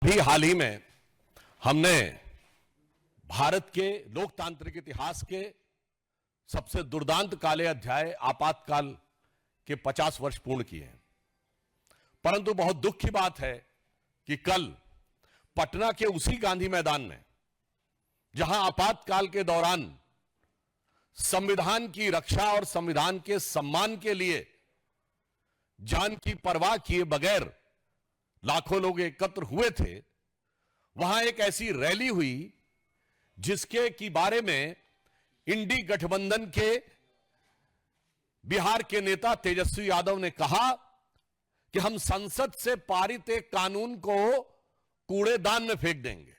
अभी हाल ही में हमने भारत के लोकतांत्रिक इतिहास के सबसे दुर्दांत काले अध्याय आपातकाल के 50 वर्ष पूर्ण किए हैं। परंतु बहुत दुख की बात है कि कल पटना के उसी गांधी मैदान में, जहां आपातकाल के दौरान संविधान की रक्षा और संविधान के सम्मान के लिए जान की परवाह किए बगैर लाखों लोग एकत्र हुए थे, वहां एक ऐसी रैली हुई जिसके की बारे में इंडी गठबंधन के बिहार के नेता तेजस्वी यादव ने कहा कि हम संसद से पारित एक कानून को कूड़ेदान में फेंक देंगे।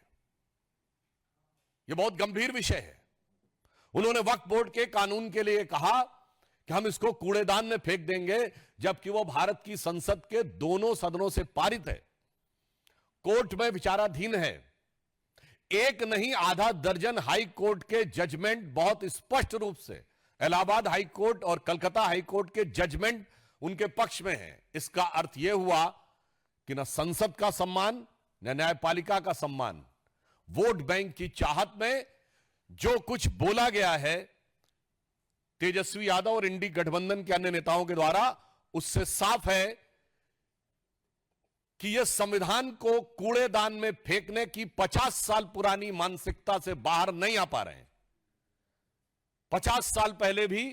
यह बहुत गंभीर विषय है। उन्होंने वक्फ बोर्ड के कानून के लिए कहा कि हम इसको कूड़ेदान में फेंक देंगे, जबकि वो भारत की संसद के दोनों सदनों से पारित है, कोर्ट में विचाराधीन है। एक नहीं आधा दर्जन हाई कोर्ट के जजमेंट बहुत स्पष्ट रूप से इलाहाबाद हाई कोर्ट और कलकत्ता हाई कोर्ट के जजमेंट उनके पक्ष में है। इसका अर्थ यह हुआ कि न संसद का सम्मान न न्यायपालिका का सम्मान, वोट बैंक की चाहत में जो कुछ बोला गया है तेजस्वी यादव और इंडी गठबंधन के अन्य नेताओं के द्वारा, उससे साफ है कि यह संविधान को कूड़ेदान में फेंकने की 50 साल पुरानी मानसिकता से बाहर नहीं आ पा रहे हैं। 50 साल पहले भी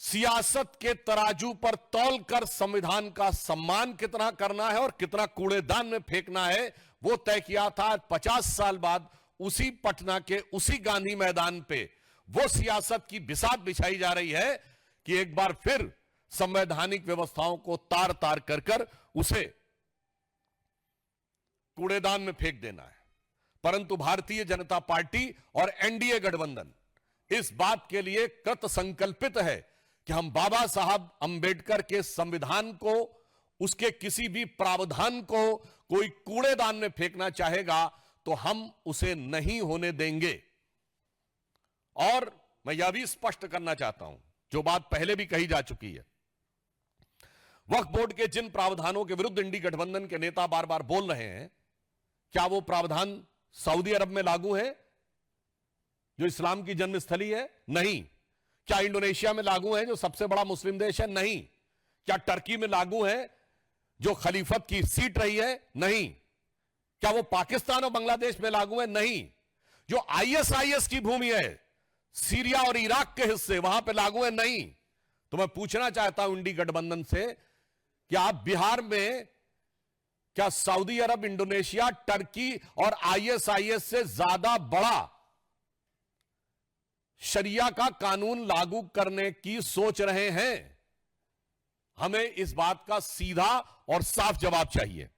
सियासत के तराजू पर तौलकर संविधान का सम्मान कितना करना है और कितना कूड़ेदान में फेंकना है वो तय किया था। 50 साल बाद उसी पटना के उसी गांधी मैदान पे वो सियासत की बिसात बिछाई जा रही है कि एक बार फिर संवैधानिक व्यवस्थाओं को तार तार कर कर उसे कूड़ेदान में फेंक देना है। परंतु भारतीय जनता पार्टी और एनडीए गठबंधन इस बात के लिए कृत संकल्पित है कि हम बाबा साहब अंबेडकर के संविधान को, उसके किसी भी प्रावधान को कोई कूड़ेदान में फेंकना चाहेगा तो हम उसे नहीं होने देंगे। और मैं यह भी स्पष्ट करना चाहता हूं, जो बात पहले भी कही जा चुकी है, वक्फ बोर्ड के जिन प्रावधानों के विरुद्ध इंडी गठबंधन के नेता बार बार बोल रहे हैं, क्या वो प्रावधान सऊदी अरब में लागू है जो इस्लाम की जन्मस्थली है? नहीं। क्या इंडोनेशिया में लागू है जो सबसे बड़ा मुस्लिम देश है? नहीं। क्या टर्की में लागू है जो खलीफत की सीट रही है? नहीं। क्या वो पाकिस्तान और बांग्लादेश में लागू है? नहीं। जो आईएसआईएस की भूमि है, सीरिया और इराक के हिस्से, वहां पे लागू है? नहीं। तो मैं पूछना चाहता हूं इंडी गठबंधन से कि आप बिहार में क्या सऊदी अरब, इंडोनेशिया, टर्की और आईएसआईएस से ज्यादा बड़ा शरिया का कानून लागू करने की सोच रहे हैं? हमें इस बात का सीधा और साफ जवाब चाहिए।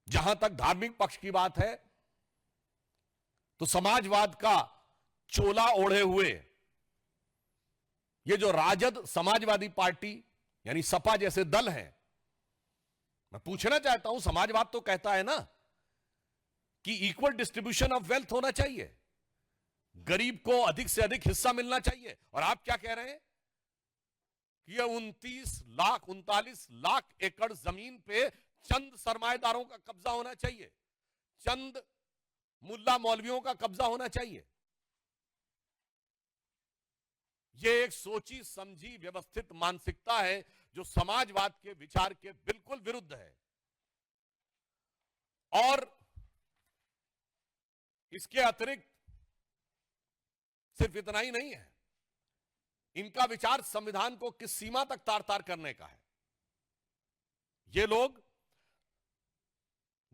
जहां तक धार्मिक पक्ष की बात है, तो समाजवाद का चोला ओढ़े हुए ये जो राजद समाजवादी पार्टी यानी सपा जैसे दल हैं, मैं पूछना चाहता हूं, समाजवाद तो कहता है ना कि इक्वल डिस्ट्रीब्यूशन ऑफ वेल्थ होना चाहिए, गरीब को अधिक से अधिक हिस्सा मिलना चाहिए। और आप क्या कह रहे हैं कि यह 39 लाख एकड़ जमीन पे चंद सरमाएदारों का कब्जा होना चाहिए, चंद मुल्ला मौलवियों का कब्जा होना चाहिए। यह एक सोची समझी व्यवस्थित मानसिकता है जो समाजवाद के विचार के बिल्कुल विरुद्ध है। और इसके अतिरिक्त सिर्फ इतना ही नहीं है, इनका विचार संविधान को किस सीमा तक तार तार करने का है। ये लोग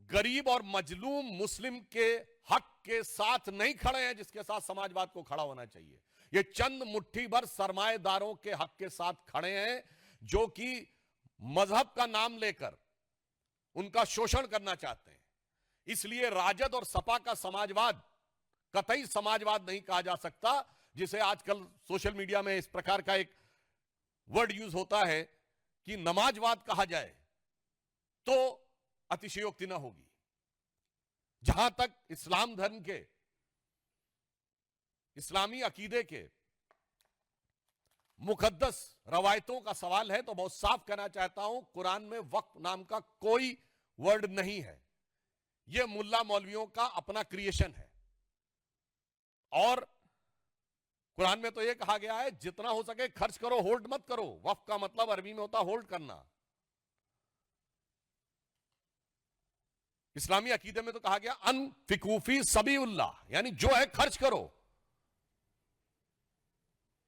गरीब और मजलूम मुस्लिम के हक के साथ नहीं खड़े हैं जिसके साथ समाजवाद को खड़ा होना चाहिए। ये चंद मुट्ठी भर सरमाएदारों के हक के साथ खड़े हैं जो कि मजहब का नाम लेकर उनका शोषण करना चाहते हैं। इसलिए राजद और सपा का समाजवाद कतई समाजवाद नहीं कहा जा सकता, जिसे आजकल सोशल मीडिया में इस प्रकार का एक वर्ड यूज होता है कि नमाजवाद कहा जाए तो अतिशयोक्ति ना होगी। जहां तक इस्लाम धर्म के, इस्लामी अकीदे के मुकद्दस रवायतों का सवाल है तो बहुत साफ कहना चाहता हूं, कुरान में वक्फ नाम का कोई वर्ड नहीं है। यह मुल्ला मौलवियों का अपना क्रिएशन है। और कुरान में तो यह कहा गया है जितना हो सके खर्च करो, होल्ड मत करो। वक्फ का मतलब अरबी में होता होल्ड करना। इस्लामी अकीदे में तो कहा गया अनफिकूफी सबीउल्लाह, यानी जो है खर्च करो।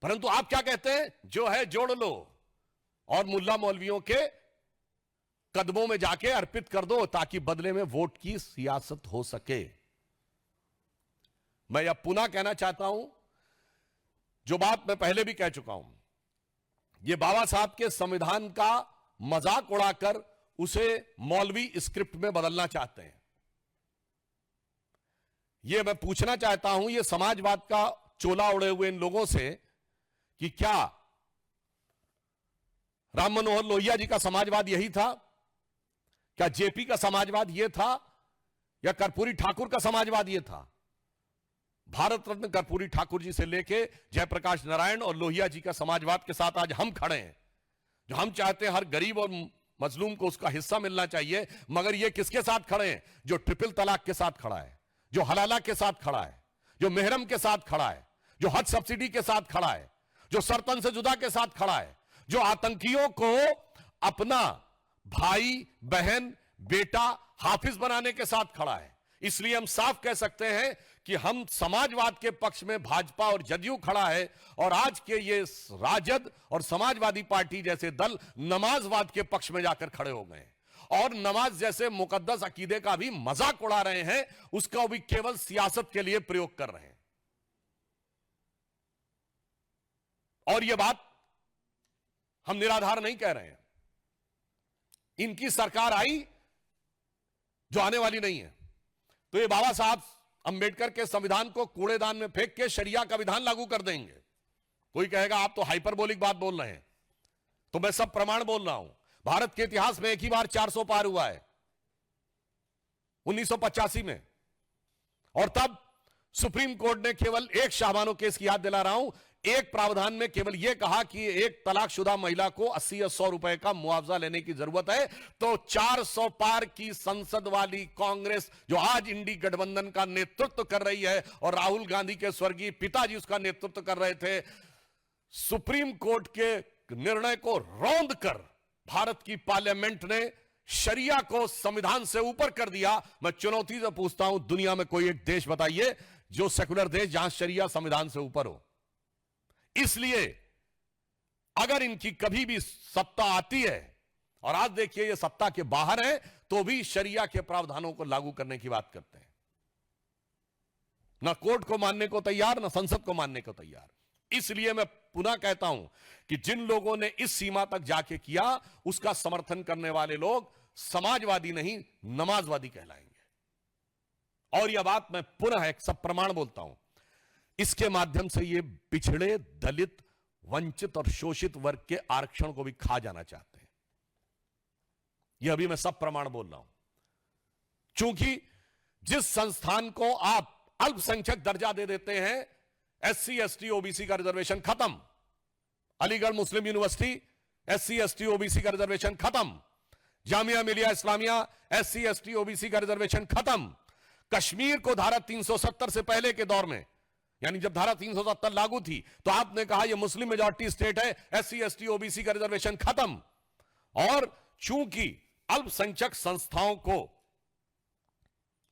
परंतु आप क्या कहते हैं? जो है जोड़ लो और मुल्ला मौलवियों के कदमों में जाके अर्पित कर दो ताकि बदले में वोट की सियासत हो सके। मैं यह पुनः कहना चाहता हूं, जो बात मैं पहले भी कह चुका हूं, यह बाबा साहब के संविधान का मजाक उड़ाकर उसे मौलवी स्क्रिप्ट में बदलना चाहते हैं। यह मैं पूछना चाहता हूं, यह समाजवाद का चोला उड़े हुए इन लोगों से कि क्या राम मनोहर लोहिया जी का समाजवाद यही था? क्या जेपी का समाजवाद यह था? या कर्पूरी ठाकुर का समाजवाद यह था? भारत रत्न कर्पूरी ठाकुर जी से लेके जयप्रकाश नारायण और लोहिया जी का समाजवाद के साथ आज हम खड़े हैं। जो हम चाहते हैं हर गरीब और मजलूम को उसका हिस्सा मिलना चाहिए, मगर ये किसके साथ खड़े हैं? जो ट्रिपल तलाक के साथ खड़ा है, जो हलाला के साथ खड़ा है, जो मेहरम के साथ खड़ा है, जो हज सब्सिडी के साथ खड़ा है, जो सरतन से जुदा के साथ खड़ा है, जो आतंकियों को अपना भाई, बहन, बेटा, हाफिज बनाने के साथ खड़ा है। इसलिए हम साफ कह सकते हैं कि हम समाजवाद के पक्ष में भाजपा और जदयू खड़ा है, और आज के ये राजद और समाजवादी पार्टी जैसे दल नमाजवाद के पक्ष में जाकर खड़े हो गए और नमाज जैसे मुकद्दस अकीदे का भी मजाक उड़ा रहे हैं, उसका भी केवल सियासत के लिए प्रयोग कर रहे हैं। और यह बात हम निराधार नहीं कह रहे हैं। इनकी सरकार आई जो आने वाली नहीं है, तो ये बाबा साहब अंबेडकर के संविधान को कूड़ेदान में फेंक के शरिया का विधान लागू कर देंगे। कोई कहेगा आप तो हाइपरबोलिक बात बोल रहे हैं, तो मैं सब प्रमाण बोल रहा हूं। भारत के इतिहास में एक ही बार 400 पार हुआ है, 1985 में, और तब सुप्रीम कोर्ट ने केवल एक शाहबानो केस की याद दिला रहा हूं, एक प्रावधान में केवल यह कहा कि एक तलाकशुदा महिला को 80 या 100 रुपए का मुआवजा लेने की जरूरत है, तो 400 पार की संसद वाली कांग्रेस जो आज इंडी गठबंधन का नेतृत्व कर रही है और राहुल गांधी के स्वर्गीय पिताजी उसका नेतृत्व कर रहे थे, सुप्रीम कोर्ट के निर्णय को रौंद कर भारत की पार्लियामेंट ने शरिया को संविधान से ऊपर कर दिया। मैं चुनौती से पूछता हूं, दुनिया में कोई एक देश बताइए जो सेकुलर देश जहां शरिया संविधान से ऊपर हो। इसलिए अगर इनकी कभी भी सत्ता आती है, और आज देखिए ये सत्ता के बाहर है, तो भी शरिया के प्रावधानों को लागू करने की बात करते हैं। ना कोर्ट को मानने को तैयार, ना संसद को मानने को तैयार। इसलिए मैं पुनः कहता हूं कि जिन लोगों ने इस सीमा तक जाके किया, उसका समर्थन करने वाले लोग समाजवादी नहीं, नमाजवादी कहलाएंगे। और यह बात मैं पुनः एक सब प्रमाण बोलता हूं, इसके माध्यम से ये पिछड़े, दलित, वंचित और शोषित वर्ग के आरक्षण को भी खा जाना चाहते हैं। यह अभी मैं सब प्रमाण बोल रहा हूं। चूंकि जिस संस्थान को आप अल्पसंख्यक दर्जा दे देते हैं, एससी, एसटी, ओबीसी का रिजर्वेशन खत्म। अलीगढ़ मुस्लिम यूनिवर्सिटी एससी, एसटी, ओबीसी का रिजर्वेशन खत्म। Jamia Millia Islamia SC, ST, OBC का रिजर्वेशन खत्म। कश्मीर को धारा 370 से पहले के दौर में, यानी जब धारा 370 लागू थी, तो आपने कहा यह मुस्लिम मेजॉरिटी स्टेट है, एससी, एसटी, ओबीसी का रिजर्वेशन खत्म। और चूंकि अल्पसंख्यक संस्थाओं को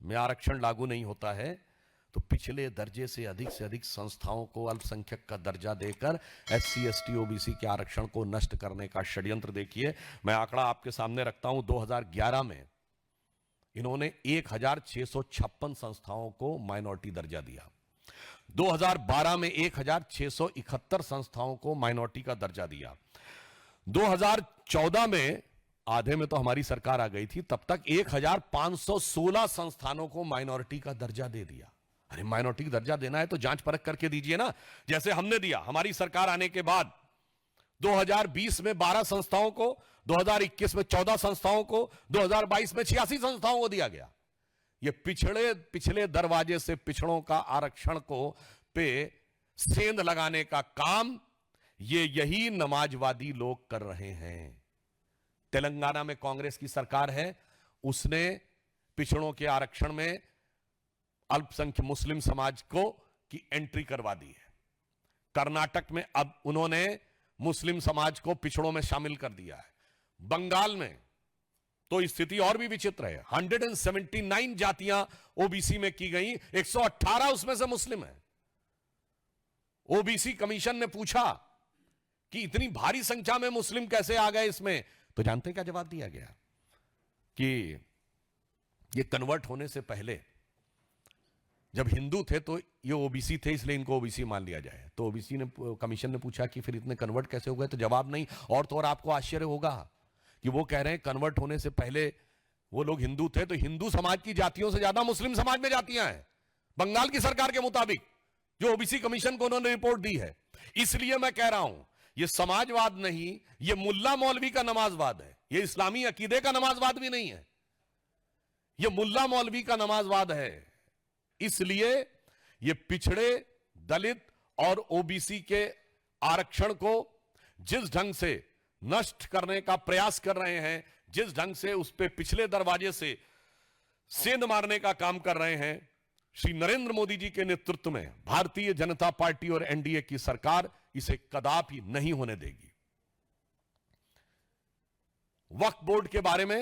में आरक्षण लागू नहीं होता है, तो पिछले दर्जे से अधिक संस्थाओं को अल्पसंख्यक का दर्जा देकर एससी, एसटी, ओबीसी के आरक्षण को नष्ट करने का षड्यंत्र देखिए। मैं आंकड़ा आपके सामने रखता हूं। 2011 में इन्होंने 1656 संस्थाओं को माइनॉरिटी दर्जा दिया। 2012 में 1671 संस्थाओं को माइनॉरिटी का दर्जा दिया। 2014 में, आधे में तो हमारी सरकार आ गई थी, तब तक 1516 संस्थानों को माइनॉरिटी का दर्जा दे दिया। अरे माइनॉरिटी का दर्जा देना है तो जांच परख करके दीजिए ना, जैसे हमने दिया। हमारी सरकार आने के बाद 2020 में 12 संस्थाओं को, 2021 में 14 संस्थाओं को, 2022 में 86 संस्थाओं को दिया गया। ये पिछले दरवाजे से पिछड़ों का आरक्षण को पे सेंध लगाने का काम यही नमाजवादी लोग कर रहे हैं। तेलंगाना में कांग्रेस की सरकार है, उसने पिछड़ों के आरक्षण में अल्पसंख्यक मुस्लिम समाज को की एंट्री करवा दी है। कर्नाटक में अब उन्होंने मुस्लिम समाज को पिछड़ों में शामिल कर दिया है। बंगाल में तो स्थिति और भी विचित्र है। 179 जातियां ओबीसी में की गई, 118 उसमें से मुस्लिम है। ओबीसी कमीशन ने पूछा कि इतनी भारी संख्या में मुस्लिम कैसे आ गए इसमें, तो जानते हैं क्या जवाब दिया गया? कि ये कन्वर्ट होने से पहले जब हिंदू थे तो ये ओबीसी थे, इसलिए इनको ओबीसी मान लिया जाए। तो ओबीसी ने, कमीशन ने पूछा कि फिर इतने कन्वर्ट कैसे हो गए, तो जवाब नहीं। और तो और आपको आश्चर्य होगा कि वो कह रहे हैं कन्वर्ट होने से पहले वो लोग हिंदू थे, तो हिंदू समाज की जातियों से ज्यादा मुस्लिम समाज में जातियां हैं, बंगाल की सरकार के मुताबिक, जो ओबीसी कमीशन को उन्होंने रिपोर्ट दी है। इसलिए मैं कह रहा हूं, ये समाजवाद नहीं, ये मुल्ला मौलवी का नमाजवाद है। ये इस्लामी अकीदे का नमाजवाद भी नहीं है, ये मुल्ला मौलवी का नमाजवाद है। इसलिए ये पिछड़े, दलित और ओबीसी के आरक्षण को जिस ढंग से नष्ट करने का प्रयास कर रहे हैं, जिस ढंग से उस पे पिछले दरवाजे से सेंध मारने का काम कर रहे हैं, श्री नरेंद्र मोदी जी के नेतृत्व में भारतीय जनता पार्टी और एनडीए की सरकार इसे कदापि नहीं होने देगी। वक्फ बोर्ड के बारे में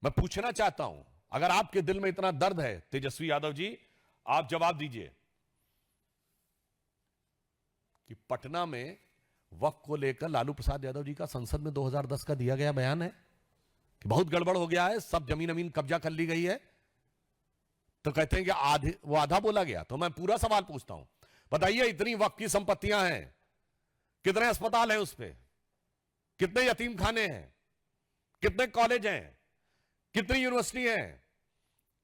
मैं पूछना चाहता हूं, अगर आपके दिल में इतना दर्द है तेजस्वी यादव जी, आप जवाब दीजिए कि पटना में वक्फ को लेकर लालू प्रसाद यादव जी का संसद में 2010 का दिया गया बयान है कि बहुत गड़बड़ हो गया है, सब जमीन कब्जा कर ली गई है। तो कहते हैं कि वो आधा बोला गया। तो मैं पूरा सवाल पूछता हूं, बताइए, इतनी वक्फ की संपत्तियां हैं, कितने अस्पताल हैं उस पे, कितने यतीम खाने हैं, कितने कॉलेज हैं, कितनी यूनिवर्सिटी हैं,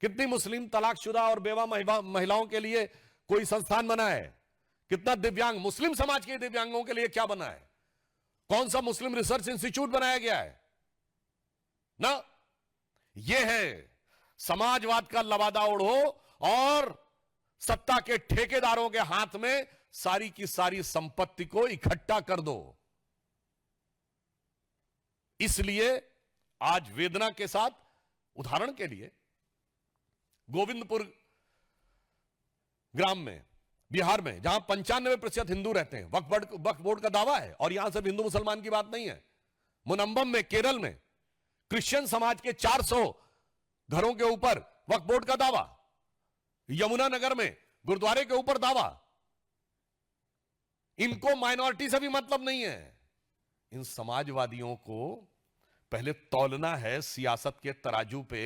कितनी मुस्लिम तलाकशुदा और बेवा महिलाओं के लिए कोई संस्थान बना है, कितना दिव्यांग मुस्लिम समाज के दिव्यांगों के लिए क्या बना है, कौन सा मुस्लिम रिसर्च इंस्टीट्यूट बनाया गया है ना। यह है समाजवाद का लबादा ओढ़ो और सत्ता के ठेकेदारों के हाथ में सारी की सारी संपत्ति को इकट्ठा कर दो। इसलिए आज वेदना के साथ, उदाहरण के लिए गोविंदपुर ग्राम में, बिहार में, जहां 95% हिंदू रहते हैं, वक्फ बोर्ड का दावा है, और यहां सिर्फ हिंदू मुसलमान की बात नहीं है। मुनम्बम में, केरल में, क्रिश्चियन समाज के 400 घरों के ऊपर वक्फ बोर्ड का दावा। यमुनानगर में गुरुद्वारे के ऊपर दावा। इनको माइनॉरिटी से भी मतलब नहीं है। इन समाजवादियों को पहले तौलना है सियासत के तराजू पे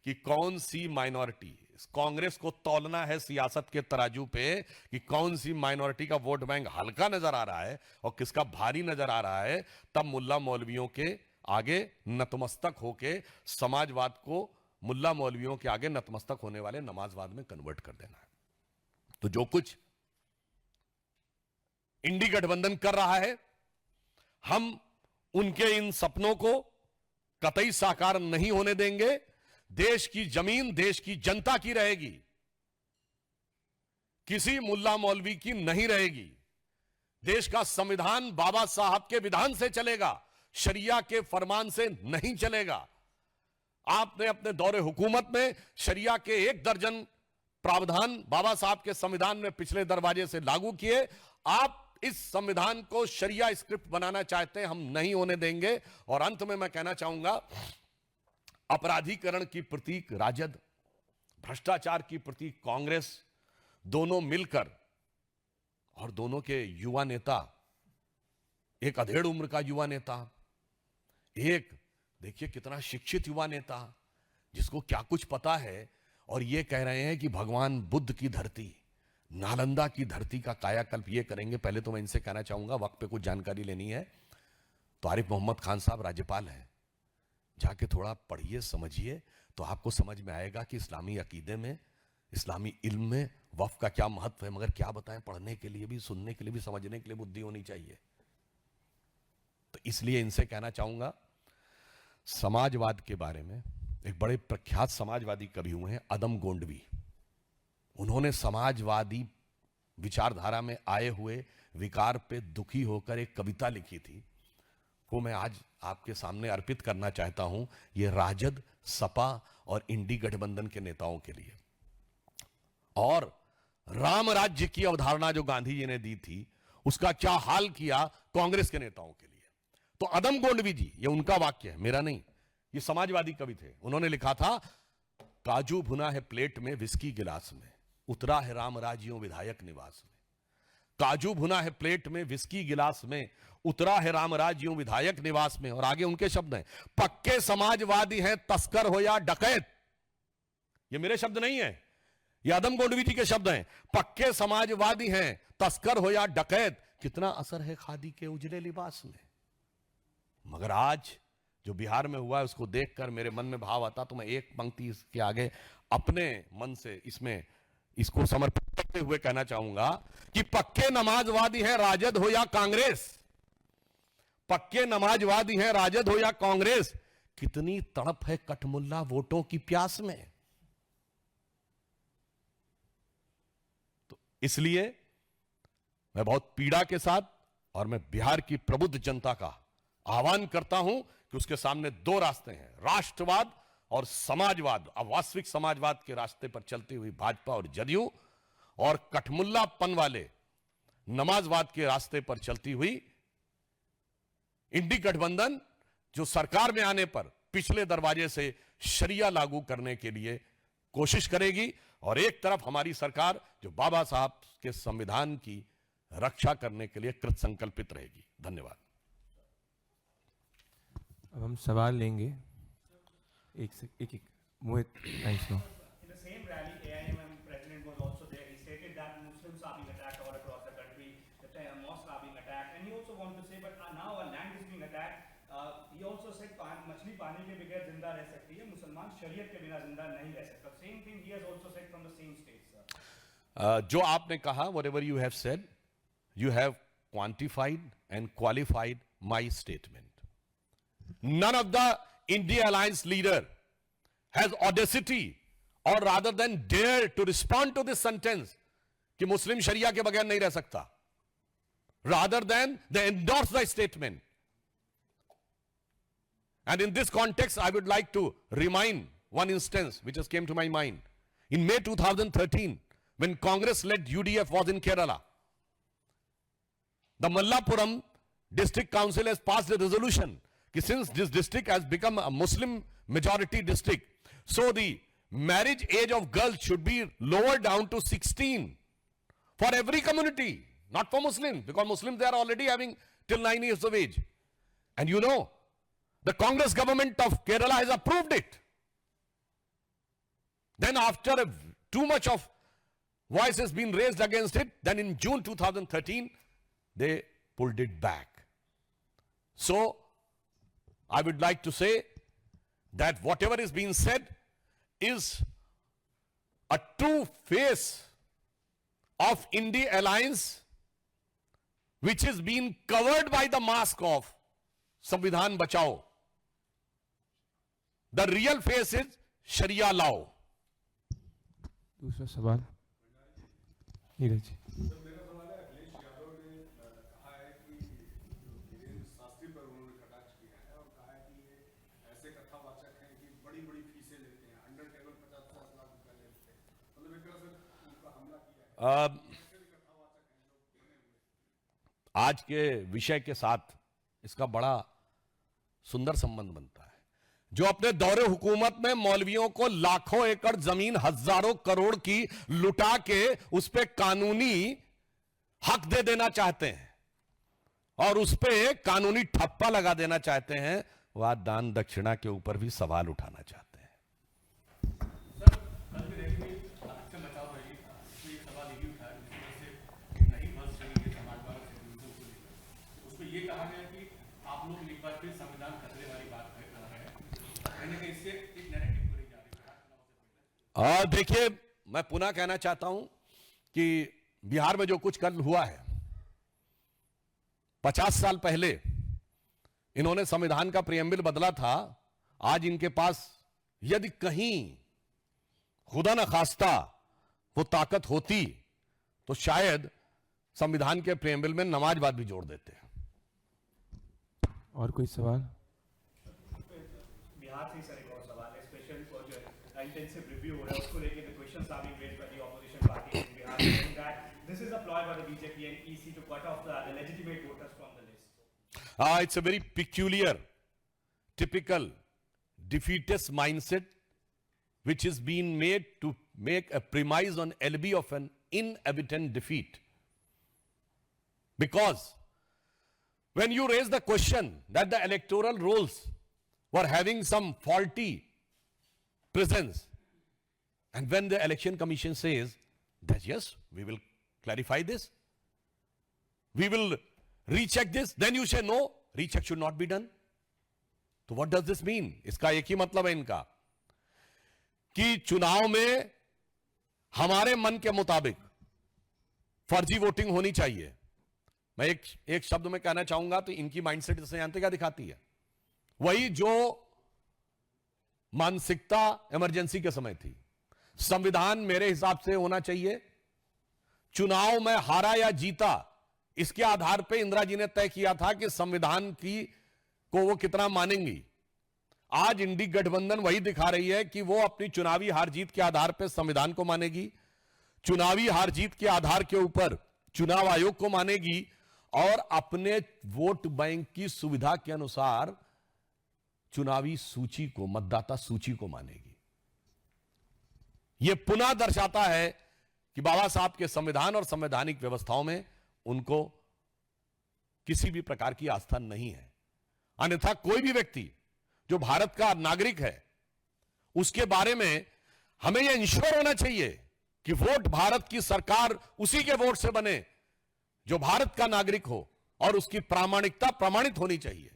कि कौन सी माइनॉरिटी, कांग्रेस को तौलना है सियासत के तराजू पे कि कौन सी माइनॉरिटी का वोट बैंक हल्का नजर आ रहा है और किसका भारी नजर आ रहा है। तब मुल्ला मौलवियों के आगे नतमस्तक होके समाजवाद को मुल्ला मौलवियों के आगे नतमस्तक होने वाले नमाजवाद में कन्वर्ट कर देना है। तो जो कुछ इंडी गठबंधन कर रहा है, हम उनके इन सपनों को कतई साकार नहीं होने देंगे। देश की जमीन देश की जनता की रहेगी, किसी मुल्ला मौलवी की नहीं रहेगी। देश का संविधान बाबा साहब के विधान से चलेगा, शरिया के फरमान से नहीं चलेगा। आपने अपने दौरे हुकूमत में शरिया के 1 दर्जन प्रावधान बाबा साहब के संविधान में पिछले दरवाजे से लागू किए। आप इस संविधान को शरिया स्क्रिप्ट बनाना चाहते हैं, हम नहीं होने देंगे। और अंत में मैं कहना चाहूंगा, अपराधीकरण की प्रतीक राजद, भ्रष्टाचार की प्रतीक कांग्रेस, दोनों मिलकर, और दोनों के युवा नेता, एक अधेड़ उम्र का युवा नेता, एक देखिए कितना शिक्षित युवा नेता जिसको क्या कुछ पता है, और ये कह रहे हैं कि भगवान बुद्ध की धरती, नालंदा की धरती का कायाकल्प ये करेंगे। पहले तो मैं इनसे कहना चाहूंगा, वक्त पे कुछ जानकारी लेनी है तो आरिफ मोहम्मद खान साहब राज्यपाल हैं, जाके थोड़ा पढ़िए, समझिए, तो आपको समझ में आएगा कि इस्लामी अकीदे में, इस्लामी इल्म में वक्फ का क्या महत्व है। मगर क्या बताएं, पढ़ने के लिए भी, सुनने के लिए भी, समझने के लिए बुद्धि होनी चाहिए। तो इसलिए इनसे कहना चाहूंगा, समाजवाद के बारे में एक बड़े प्रख्यात समाजवादी कवि हुए हैं, अदम गोंडवी। उन्होंने समाजवादी विचारधारा में आए हुए विकार पे दुखी होकर एक कविता लिखी थी, वो मैं आज आपके सामने अर्पित करना चाहता हूं। ये राजद, सपा और इंडी गठबंधन के नेताओं के लिए। और राम राज्य की अवधारणा जो गांधी जी ने दी थी, उसका क्या हाल किया कांग्रेस के नेताओं के लिए। तो अदम गोंडवी जी, ये उनका वाक्य है, मेरा नहीं, ये समाजवादी कवि थे, उन्होंने लिखा था, काजू भुना है प्लेट में विस्की गिलास में, उतरा है राम राज्यों विधायक निवास में। काजू भुना है प्लेट में विस्की गिलास में, उतरा है राम राज्यों विधायक निवास में। और आगे उनके शब्द हैं, पक्के समाजवादी हैं तस्कर हो या डकैत। ये मेरे शब्द नहीं है, ये अदम गोंडवी जी के शब्द हैं। पक्के समाजवादी हैं तस्कर हो या डकैत, कितना असर है खादी के उजले लिबास में। मगर आज जो बिहार में हुआ है, उसको देखकर मेरे मन में भाव आता, तो मैं एक पंक्ति इसके आगे अपने मन से इसको समर्पित करते हुए कहना चाहूंगा कि पक्के नमाजवादी है राजद हो या कांग्रेस, पक्के नमाजवादी है राजद हो या कांग्रेस, कितनी तड़प है कठमुल्ला वोटों की प्यास में। तो इसलिए मैं बहुत पीड़ा के साथ और मैं बिहार की प्रबुद्ध जनता का आह्वान करता हूं कि उसके सामने दो रास्ते हैं, राष्ट्रवाद और समाजवाद। अवास्तविक समाजवाद के रास्ते पर चलती हुई भाजपा और जदयू, और कठमुल्लापन वाले नमाजवाद के रास्ते पर चलती हुई इंडी गठबंधन, जो सरकार में आने पर पिछले दरवाजे से शरिया लागू करने के लिए कोशिश करेगी, और एक तरफ हमारी सरकार जो बाबा साहब के संविधान की रक्षा करने के लिए कृत संकल्पित रहेगी। धन्यवाद। अब हम सवाल लेंगे, एक Mohit, thanks no. In the same rally, AIMM president was also there. He stated that Muslims are being attacked all across the country, that mosques are being attacked, and he also wanted to say, but now our land is being attacked. He also said, मछली पानी के बगैर जिंदा रह सकती है, मुसलमान शरीयत के बिना जिंदा नहीं रह सकता. Same thing he has also said from the same state, sir. जो आपने कहा, whatever you have said, you have quantified and qualified my statement. None of the India Alliance leader has audacity or rather than dare to respond to this sentence कि मुस्लिम शरिया के बगैर नहीं रह सकता, rather than they endorse the statement. And in this context, I would like to remind one instance which has came to my mind. In May 2013, when Congress-led UDF was in Kerala, the Mallapuram District Council has passed a resolution that since this district has become a Muslim majority district, so the marriage age of girls should be lowered down to 16 for every community, not for Muslims, because Muslims they are already having till 9 years of age. And you know, the Congress government of Kerala has approved it. Then after too much of voice has been raised against it, then in June 2013, they pulled it back. So, I would like to say that whatever is being said is a true face of India Alliance, which is being covered by the mask of Samvidhan Bachao. The real face is Sharia law. दूसरा सवाल नीरज जी। मेरा सवाल है, अखिलेश यादव ने कहा है कि वीरेंद्र शास्त्री पर उन्होंने कटाक्ष किया है और कहा है कि ये ऐसे कथावाचक हैं कि बड़ी बड़ी फीसें लेते हैं, अंडर टेबल 50-50 लाख रुपए लेते हैं, मतलब एक तरह से उनका हमला किया है। आज के विषय के साथ इसका बड़ा सुंदर संबंध बनता है। जो अपने दौरे हुकूमत में मौलवियों को लाखों एकड़ जमीन, हजारों करोड़ की लुटा के उस पे कानूनी हक दे देना चाहते हैं और उस पे कानूनी ठप्पा लगा देना चाहते हैं, वह दान दक्षिणा के ऊपर भी सवाल उठाना चाहते हैं। सर, कल भी देखिए अच्छा बचाव रही, उसमें एक सवाल ये भी उठाया जिसमें से नहीं बस रही है समाजवाद से उस पर ये कहा गया कि आप लोग एक बार फिर संविधान खतरे वाली बात कर रहे हैं, कहने के इससे एक नैरेटिव पूरी जा रही है। देखिए, मैं पुनः कहना चाहता हूं कि बिहार में जो कुछ कल हुआ है, 50 साल पहले इन्होंने संविधान का प्रियम्बल बदला था। आज इनके पास यदि कहीं खुदा न खास्ता वो ताकत होती तो शायद संविधान के प्रेम्बल में नमाज भी जोड़ देते हैं। और कोई सवाल? बिहार से ही सर एक और सवाल है, स्पेशल जो इंटेंसिव रिव्यू हो रहा है उसको लेके the questions are being raised by the opposition party in Bihar saying that this is a ploy by the BJP and EC to cut off the legitimate voters from the list. It's a very peculiar, typical defeatist mindset which is being made to make a premise on alibi of an inevitable defeat. Because when you raise the question that the electoral rolls were having some faulty presence, and when the election commission says that yes, we will clarify this, we will recheck this, then you say no, recheck should not be done. तो what does this mean? इसका एक ही मतलब है इनका कि चुनाव में हमारे मन के मुताबिक फर्जी वोटिंग होनी चाहिए। मैं एक शब्द में कहना चाहूंगा तो इनकी माइंडसेट इससे जानते क्या दिखाती है? वही जो मानसिकता इमरजेंसी के समय थी। संविधान मेरे हिसाब से होना चाहिए, चुनाव में हारा या जीता इसके आधार पे इंदिरा जी ने तय किया था कि संविधान की को वो कितना मानेंगी। आज इंडी गठबंधन वही दिखा रही है कि वो अपनी चुनावी हार जीत के आधार पर संविधान को मानेगी, चुनावी हार जीत के आधार के ऊपर चुनाव आयोग को मानेगी और अपने वोट बैंक की सुविधा के अनुसार चुनावी सूची को, मतदाता सूची को मानेगी। यह पुनः दर्शाता है कि बाबा साहब के संविधान और संवैधानिक व्यवस्थाओं में उनको किसी भी प्रकार की आस्था नहीं है। अन्यथा कोई भी व्यक्ति जो भारत का नागरिक है उसके बारे में हमें यह इंश्योर होना चाहिए कि वोट भारत की सरकार उसी के वोट से बने जो भारत का नागरिक हो और उसकी प्रामाणिकता प्रमाणित होनी चाहिए।